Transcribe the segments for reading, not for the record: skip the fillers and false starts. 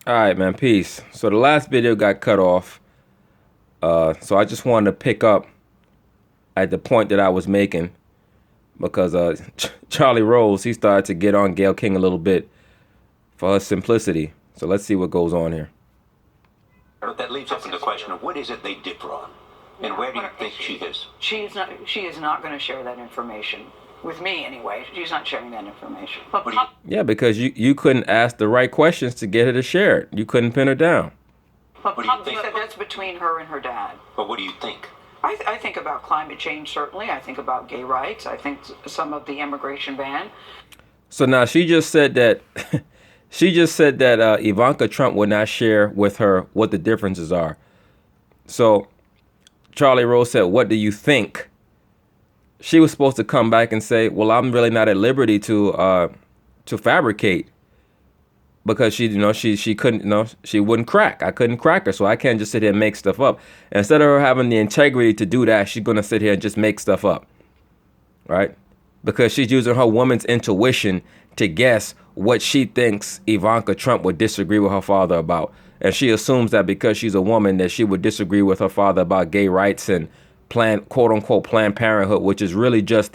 All right, man. Peace. So the last video got cut off. So I just wanted to pick up at the point that I was making because Charlie Rose, he started to get on Gayle King a little bit for her simplicity. So let's see what goes on here. That leaves open the question of what is it they differ on, and where do you think she is? She is not going to share that information with me anyway. She's not sharing that information. But Yeah, because you couldn't ask the right questions to get her to share it. You couldn't pin her down. But What do you think? that's between her and her dad. But what do you think? I think about climate change, certainly. I think about gay rights. I think some of the immigration ban. So now she just said that Ivanka Trump would not share with her what the differences are. So Charlie Rose said, "What do you think?" She was supposed to come back and say, "Well, I'm really not at liberty to fabricate because she couldn't she wouldn't crack. I couldn't crack her, so I can't just sit here and make stuff up." Instead of her having the integrity to do that, she's gonna sit here and just make stuff up, right? Because she's using her woman's intuition to guess what she thinks Ivanka Trump would disagree with her father about. And she assumes that because she's a woman that she would disagree with her father about gay rights and quote unquote Planned Parenthood, which is really just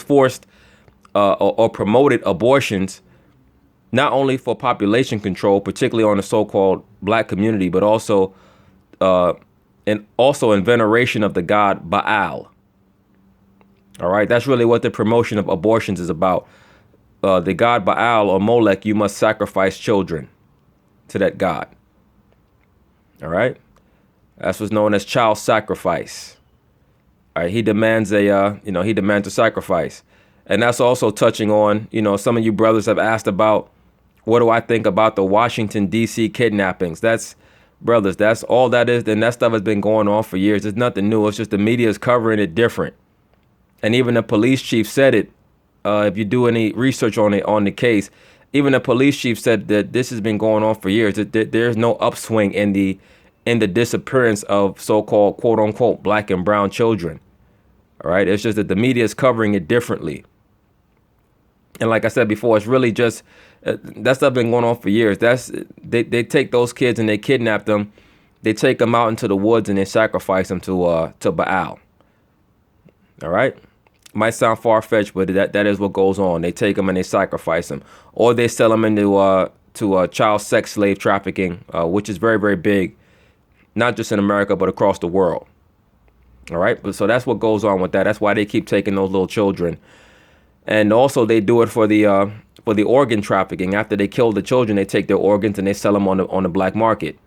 forced or promoted abortions, not only for population control, particularly on the so-called black community, but also in veneration of the god Baal. All right, that's really what the promotion of abortions is about. The god Baal or Molech, you must sacrifice children to that god. All right, that's what's known as child sacrifice. All right, he demands a sacrifice, and that's also touching on, some of you brothers have asked about what do I think about the Washington D.C. kidnappings. That's all that is. And that stuff has been going on for years. It's nothing new. It's just the media is covering it different. And even the police chief said it. If you do any research on the case, even the police chief said that this has been going on for years. There's no upswing in the disappearance of so-called quote unquote black and brown children. All right, it's just that the media is covering it differently. And like I said before, it's really just that stuff been going on for years. They take those kids and they kidnap them. They take them out into the woods and they sacrifice them to Baal. All right. Might sound far-fetched, but that is what goes on. They take them and they sacrifice them, or they sell them into child sex slave trafficking, which is very, very big, not just in America but across the world. All right, but so that's what goes on with that. That's why they keep taking those little children, and also they do it for the organ trafficking. After they kill the children, they take their organs and they sell them on the black market,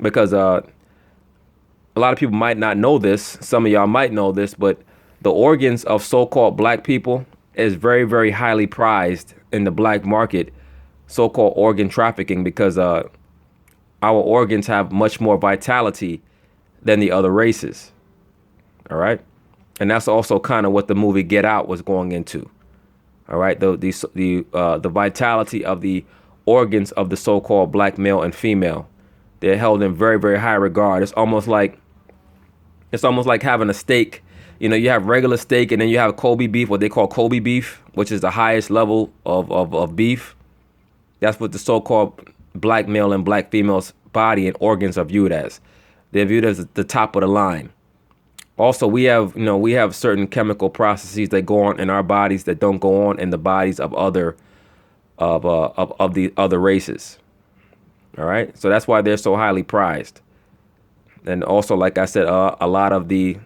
because a lot of people might not know this. Some of y'all might know this, but the organs of so-called black people is very, very highly prized in the black market, so-called organ trafficking, because our organs have much more vitality than the other races. All right. And that's also kind of what the movie Get Out was going into. All right. The vitality of the organs of the so-called black male and female. They're held in very, very high regard. It's almost like having a steak. You have regular steak and then you have Kobe beef, what they call Kobe beef, which is the highest level of beef. That's what the so-called black male and black female's body and organs are viewed as. They're viewed as the top of the line. Also, we have certain chemical processes that go on in our bodies that don't go on in the bodies of the other races. All right. So that's why they're so highly prized. And also, like I said, a lot of the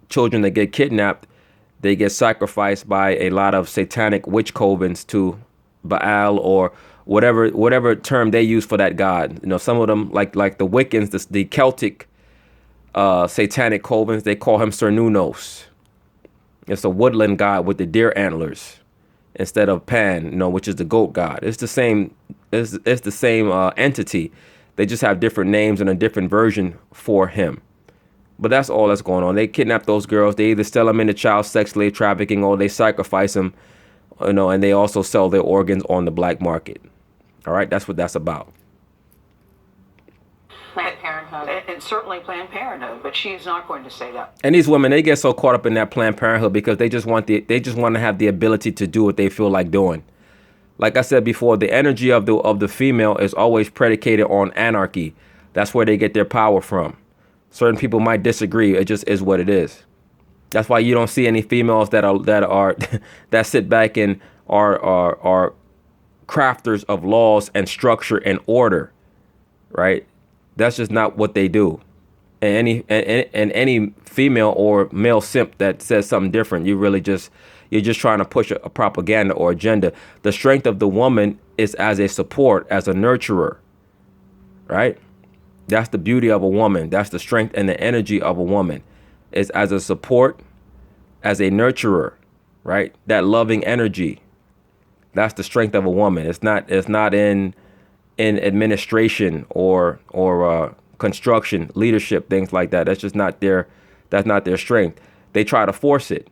children that get kidnapped, they get sacrificed by a lot of satanic witch covens to Baal or whatever term they use for that god. Some of them, like the Wiccans, the Celtic satanic covens, they call him Cernunnos. It's a woodland god with the deer antlers instead of Pan, which is the goat god. It's the same. It's the same entity. They just have different names and a different version for him. But that's all that's going on. They kidnap those girls. They either sell them into child sex slave trafficking or they sacrifice them, and they also sell their organs on the black market. All right, that's what that's about. Planned Parenthood. And certainly Planned Parenthood, but she is not going to say that. And these women, they get so caught up in that Planned Parenthood because they just want to have the ability to do what they feel like doing. Like I said before, the energy of the female is always predicated on anarchy. That's where they get their power from. Certain people might disagree. It just is what it is. That's why you don't see any females that are that sit back and are crafters of laws and structure and order, right? That's just not what they do. And any female or male simp that says something different, you're just trying to push a propaganda or agenda. The strength of the woman is as a support, as a nurturer, right? That's the beauty of a woman. That's the strength and the energy of a woman, is as a support, as a nurturer, right? That loving energy. That's the strength of a woman. It's not in administration or construction, leadership, things like that. That's not their strength. They try to force it.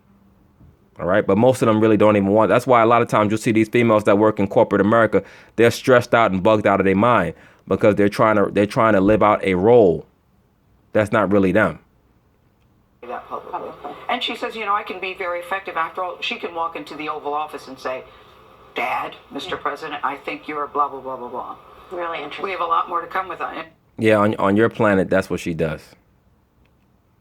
All right. But most of them really don't even want. That's why a lot of times you'll see these females that work in corporate America, they're stressed out and bugged out of their mind because they're trying to live out a role that's not really them. That publicly. And she says, I can be very effective. After all, she can walk into the Oval Office and say, Dad, Mr. President, I think you're blah, blah, blah, blah, blah. Really interesting. We have a lot more to come with that. Yeah, on your planet, that's what she does.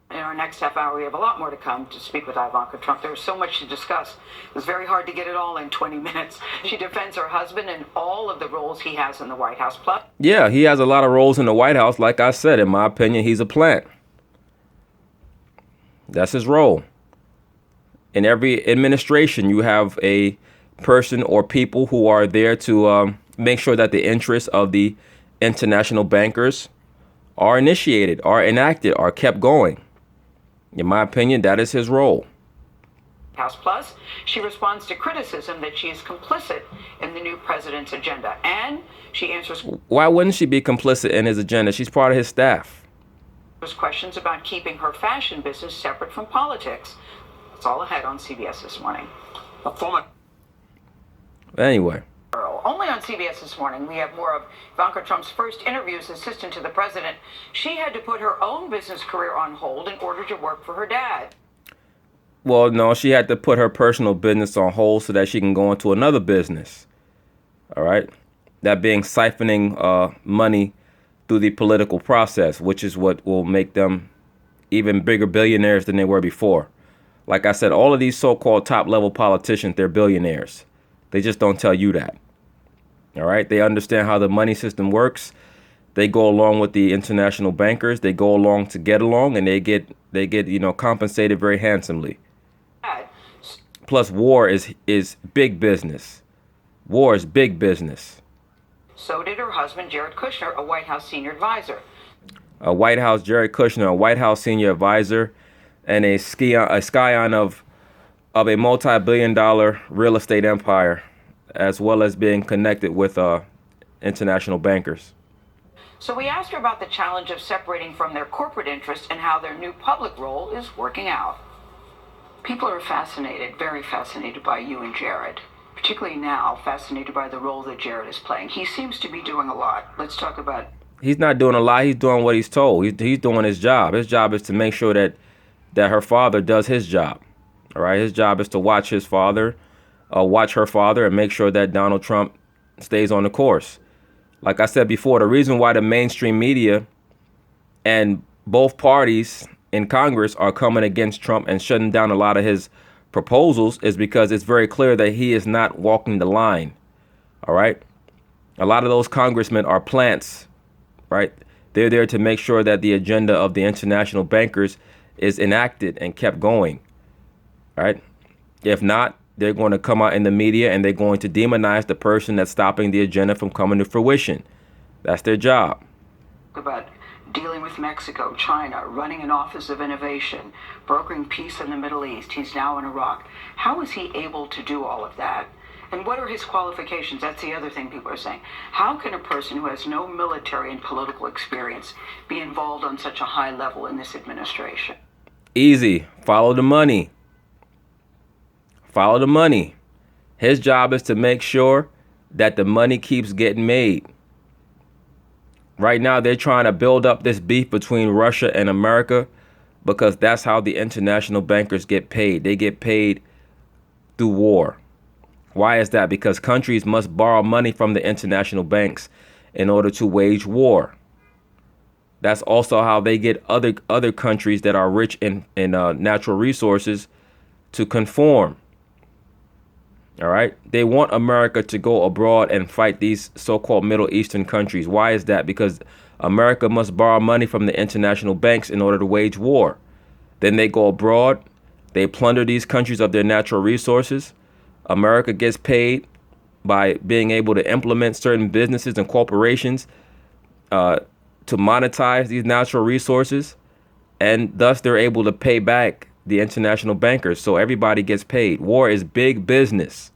In our next half hour, we have a lot more to come to speak with Ivanka Trump. There was so much to discuss. It was very hard to get it all in 20 minutes. She defends her husband and all of the roles he has in the White House. Plus, yeah, he has a lot of roles in the White House. Like I said, in my opinion, he's a plant. That's his role. In every administration, you have a person or people who are there to make sure that the interests of the international bankers are initiated, are enacted, are kept going. In my opinion, that is his role. House Plus, she responds to criticism that she is complicit in the new president's agenda. And she answers Why wouldn't she be complicit in his agenda? She's part of his staff. questions about keeping her fashion business separate from politics. It's all ahead on CBS this morning. A former Anyway, Only on CBS this morning, we have more of Ivanka Trump's first interview as assistant to the president. She had to put her own business career on hold in order to work for her dad. well, no, she had to put her personal business on hold so that she can go into another business. All right. That being siphoning money through the political process, which is what will make them even bigger billionaires than they were before. Like I said, all of these so-called top-level politicians, they're billionaires. They just don't tell you that. All right. They understand how the money system works. They go along with the international bankers. They go along to get along, and they get compensated very handsomely. Dad. Plus, war is big business. War is big business. So did her husband, Jared Kushner, a White House senior advisor. A White House, Jared Kushner, a White House senior advisor, and a scion of a multi-billion-dollar real estate empire, as well as being connected with international bankers. So we asked her about the challenge of separating from their corporate interests and how their new public role is working out. People are fascinated, very fascinated by you and Jared. Particularly now, fascinated by the role that Jared is playing. He seems to be doing a lot. Let's talk about... He's not doing a lot. He's doing what he's told. He's doing his job. His job is to make sure that her father does his job. All right. His job is to watch his father, watch her father, and make sure that Donald Trump stays on the course. Like I said before, the reason why the mainstream media and both parties in Congress are coming against Trump and shutting down a lot of his proposals is because it's very clear that he is not walking the line. All right. A lot of those congressmen are plants. Right. They're there to make sure that the agenda of the international bankers is enacted and kept going. Right. If not, they're going to come out in the media and they're going to demonize the person that's stopping the agenda from coming to fruition. That's their job. About dealing with Mexico, China, running an office of innovation, brokering peace in the Middle East. He's now in Iraq. How is he able to do all of that? And what are his qualifications? That's the other thing people are saying. How can a person who has no military and political experience be involved on such a high level in this administration? Easy. Follow the money. Follow the money. His job is to make sure that the money keeps getting made. Right now, they're trying to build up this beef between Russia and America because that's how the international bankers get paid. They get paid through war. Why is that? Because countries must borrow money from the international banks in order to wage war. That's also how they get other countries that are rich in natural resources to conform. All right. They want America to go abroad and fight these so-called Middle Eastern countries. Why is that? Because America must borrow money from the international banks in order to wage war. Then they go abroad. They plunder these countries of their natural resources. America gets paid by being able to implement certain businesses and corporations to monetize these natural resources. And thus they're able to pay back the international bankers. So everybody gets paid. War is big business.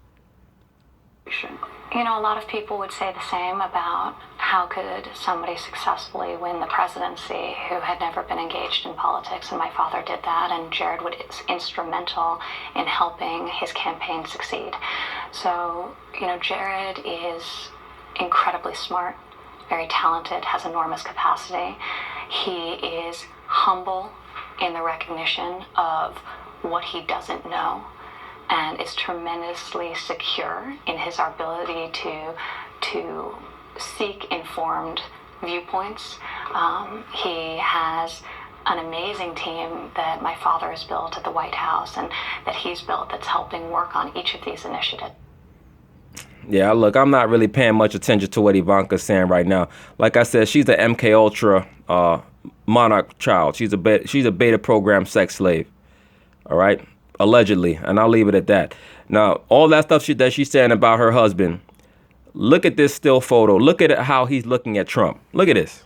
You know, a lot of people would say the same about how could somebody successfully win the presidency who had never been engaged in politics, and my father did that, and Jared was instrumental in helping his campaign succeed. So, you know, Jared is incredibly smart, very talented, has enormous capacity. He is humble in the recognition of what he doesn't know, and is tremendously secure in his ability to seek informed viewpoints. He has an amazing team that my father has built at the White House and that he's built that's helping work on each of these initiatives. Yeah, look, I'm not really paying much attention to what Ivanka's saying right now. Like I said, she's the MK Ultra monarch child. She's a beta program sex slave. All right, allegedly, and I'll leave it at that. Now, all that stuff that she's saying about her husband. Look at this still photo. Look at how he's looking at Trump. Look at this.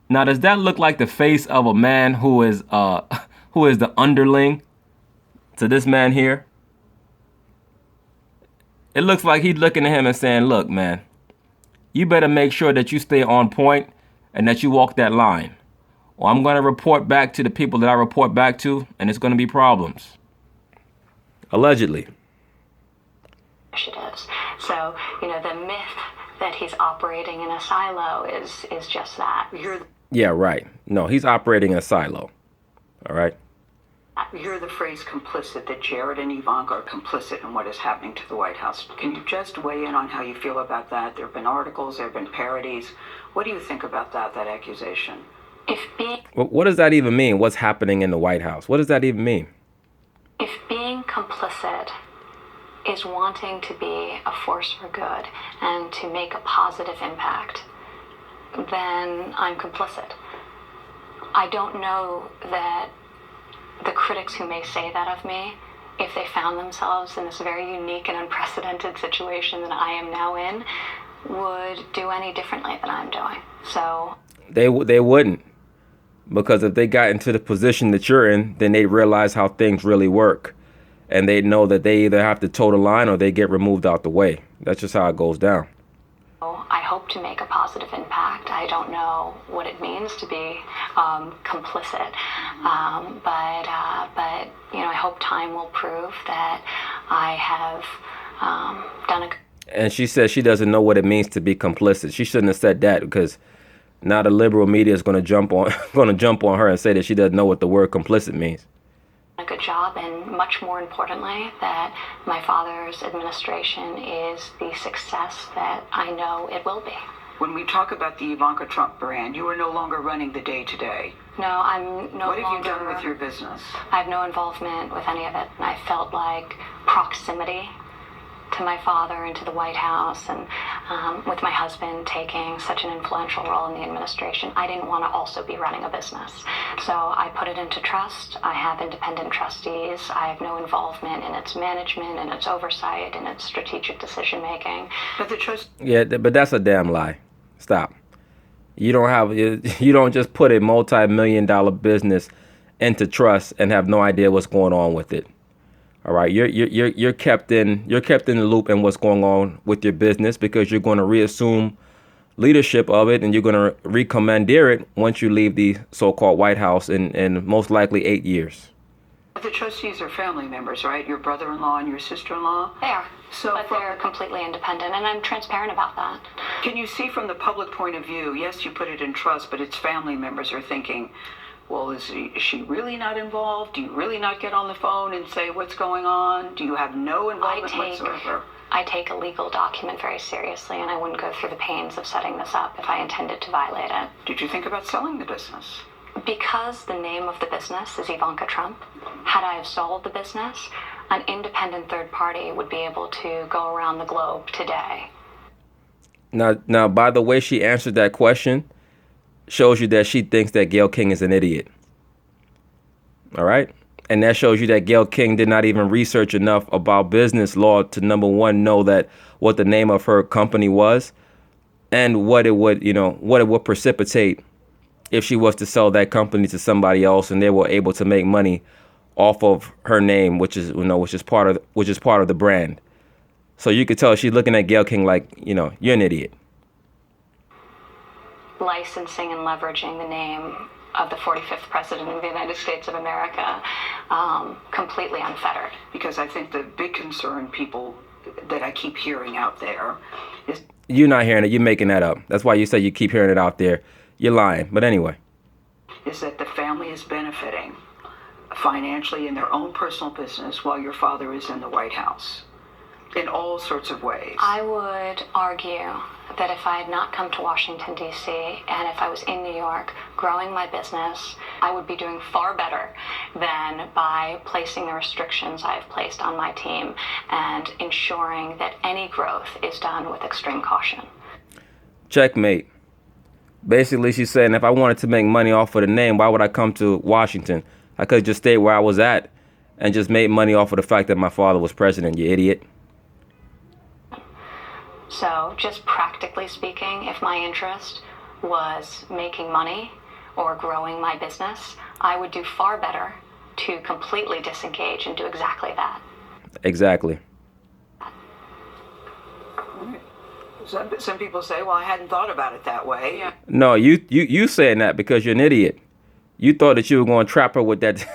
Now, does that look like the face of a man who is the underling to this man here? It looks like he's looking at him and saying, look, man, you better make sure that you stay on point and that you walk that line. Or I'm going to report back to the people that I report back to, and it's going to be problems. Allegedly. Initiatives. So, you know, the myth that he's operating in a silo is just that. Yeah, right. No, he's operating in a silo. All right. We hear the phrase complicit, that Jared and Ivanka are complicit in what is happening to the White House. Can you just weigh in on how you feel about that? There have been articles, there have been parodies. What do you think about that accusation? What does that even mean? What's happening in the White House? What does that even mean? If being complicit is wanting to be a force for good and to make a positive impact, then I'm complicit. I don't know that the critics who may say that of me, if they found themselves in this very unique and unprecedented situation that I am now in, would do any differently than I'm doing. So they wouldn't, because if they got into the position that you're in, then they realize how things really work, and they know that they either have to toe the line or they get removed out the way. That's just how it goes down. I hope to make a positive impact. I don't know what it means to be complicit, but you know, I hope time will prove that I have done a. And she says she doesn't know what it means to be complicit. She shouldn't have said that, because now the liberal media is going to jump on her and say that she doesn't know what the word complicit means. A good job, and much more importantly, that my father's administration is the success that I know it will be. When we talk about the Ivanka Trump brand, you are no longer running the day-to-day. No, I'm no longer. What have you done with your business? I have no involvement with any of it, and I felt like proximity to my father and to the White House, and with my husband taking such an influential role in the administration, I didn't want to also be running a business. So I put it into trust. I have independent trustees. I have no involvement in its management, and its oversight, and its strategic decision making. But the trust. Yeah, but that's a damn lie. Stop. You don't just put a multi-million-dollar business into trust and have no idea what's going on with it. All right, you're kept in the loop in what's going on with your business, because you're going to reassume leadership of it, and you're going to recommandeer it once you leave the so-called White House in most likely 8 years. The trustees are family members, right? Your brother-in-law and your sister-in-law? They are, So but they're completely independent, and I'm transparent about that. Can you see from the public point of view, yes, you put it in trust, but its family members are thinking, well, is she really not involved? Do you really not get on the phone and say what's going on? Do you have no involvement whatsoever? I take a legal document very seriously, and I wouldn't go through the pains of setting this up if I intended to violate it. Did you think about selling the business? Because the name of the business is Ivanka Trump, had I have sold the business, an independent third party would be able to go around the globe today. Now, by the way she answered that question, shows you that she thinks that Gayle King is an idiot. All right? And that shows you that Gayle King did not even research enough about business law to, number one, know that what the name of her company was and what it would, what it would precipitate if she was to sell that company to somebody else and they were able to make money off of her name, which is part of the brand. So you could tell she's looking at Gayle King like, you're an idiot. Licensing and leveraging the name of the 45th president of the United States of America, completely unfettered. Because I think the big concern people that I keep hearing out there is... You're not hearing it. You're making that up. That's why you say you keep hearing it out there. You're lying. But anyway. Is that the family is benefiting financially in their own personal business while your father is in the White House in all sorts of ways. I would argue that if I had not come to Washington, D.C., and if I was in New York growing my business, I would be doing far better than by placing the restrictions I have placed on my team and ensuring that any growth is done with extreme caution. Checkmate. Basically, she's saying if I wanted to make money off of the name, why would I come to Washington? I could have just stayed where I was at and just made money off of the fact that my father was president, you idiot. So, just practically speaking, if my interest was making money or growing my business, I would do far better to completely disengage and do exactly that. Exactly. Some people say, well, I hadn't thought about it that way. Yeah. No, you saying that because you're an idiot. You thought that you were going to trap her with that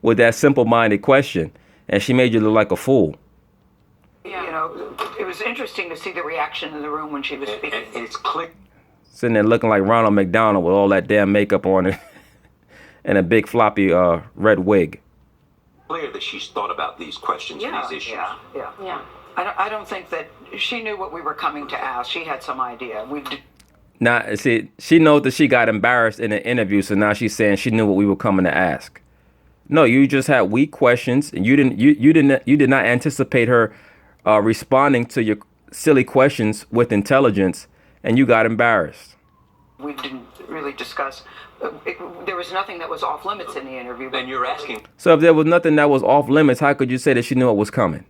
with that simple-minded question, and she made you look like a fool. It was interesting to see the reaction in the room when she was speaking. And it's clear. Sitting there looking like Ronald McDonald with all that damn makeup on it and a big floppy red wig. Clear that she's thought about these questions and these issues. Yeah. I don't think that she knew what we were coming to ask. She had some idea. Now, see, she knows that she got embarrassed in an interview, so now she's saying she knew what we were coming to ask. No, you just had weak questions, and you did not anticipate her responding to your silly questions with intelligence, and you got embarrassed. We didn't really discuss. There was nothing that was off limits in the interview. And you're asking. So if there was nothing that was off limits, how could you say that she knew it was coming?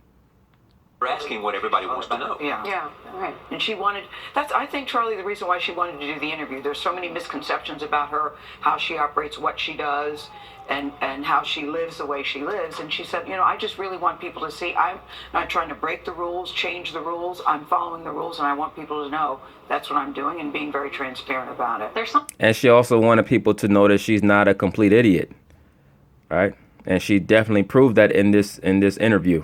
You're asking what everybody wants to know. Yeah, right. And she wanted. I think, Charlie, the reason why she wanted to do the interview. There's so many misconceptions about her, how she operates, what she does, and how she lives the way she lives. And she said, I just really want people to see I'm not trying to break the rules, change the rules. I'm following the rules, and I want people to know that's what I'm doing and being very transparent about it. And she also wanted people to know that she's not a complete idiot, right? And she definitely proved that in this interview,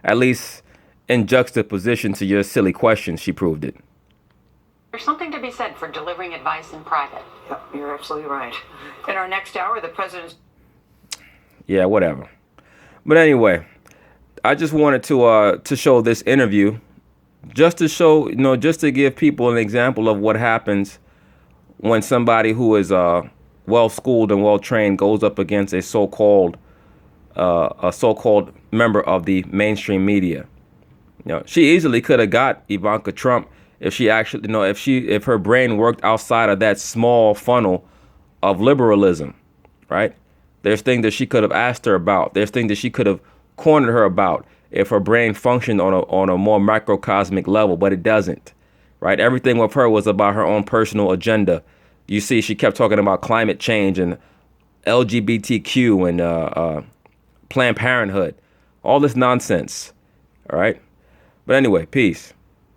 at least in juxtaposition to your silly questions, she proved it. There's something to be said for delivering advice in private. Yep, you're absolutely right. In our next hour, the president's... Yeah, whatever. But anyway, I just wanted to show this interview just to show, just to give people an example of what happens when somebody who is well-schooled and well-trained goes up against a so-called member of the mainstream media. She easily could have got Ivanka Trump if she actually, if her brain worked outside of that small funnel of liberalism, right? There's things that she could have asked her about. There's things that she could have cornered her about if her brain functioned on a more microcosmic level, but it doesn't, right? Everything with her was about her own personal agenda. You see, she kept talking about climate change and LGBTQ and Planned Parenthood, all this nonsense, all right? But anyway, peace.